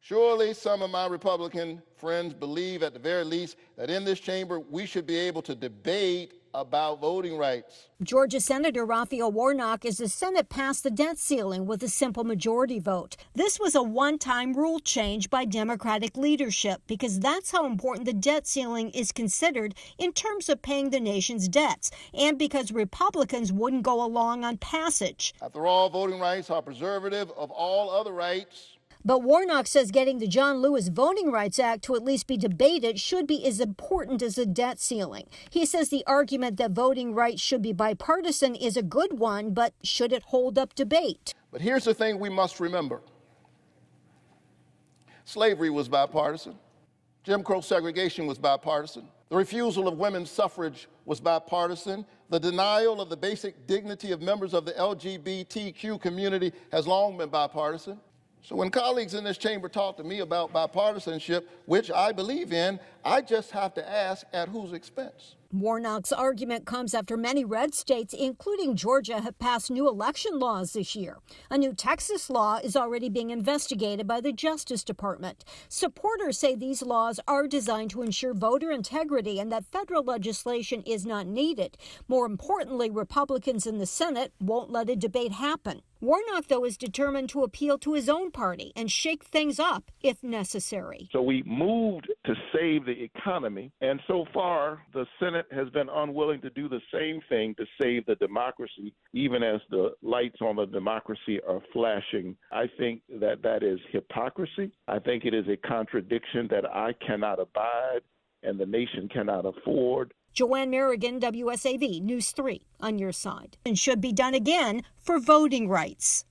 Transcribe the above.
Surely some of my Republican friends believe, at the very least, that in this chamber we should be able to debate about voting rights. Georgia Senator Raphael Warnock is the Senate passed the debt ceiling with a simple majority vote. This was a one-time rule change by Democratic leadership because that's how important the debt ceiling is considered in terms of paying the nation's debts, and because Republicans wouldn't go along on passage. After all, voting rights are preservative of all other rights. But Warnock says getting the John Lewis Voting Rights Act to at least be debated should be as important as the debt ceiling. He says the argument that voting rights should be bipartisan is a good one, but should it hold up debate? But here's the thing we must remember. Slavery was bipartisan. Jim Crow segregation was bipartisan. The refusal of women's suffrage was bipartisan. The denial of the basic dignity of members of the LGBTQ community has long been bipartisan. So when colleagues in this chamber talk to me about bipartisanship, which I believe in, I just have to ask, at whose expense? Warnock's argument comes after many red states, including Georgia, have passed new election laws this year. A new Texas law is already being investigated by the Justice Department. Supporters say these laws are designed to ensure voter integrity and that federal legislation is not needed. More importantly, Republicans in the Senate won't let a debate happen. Warnock, though, is determined to appeal to his own party and shake things up if necessary. So we moved to save the economy, and so far the Senate has been unwilling to do the same thing to save the democracy, even as the lights on the democracy are flashing. I think that is hypocrisy. I think it is a contradiction that I cannot abide and the nation cannot afford. Joanne Merrigan, WSAV News 3, on your side. And should be done again for voting rights.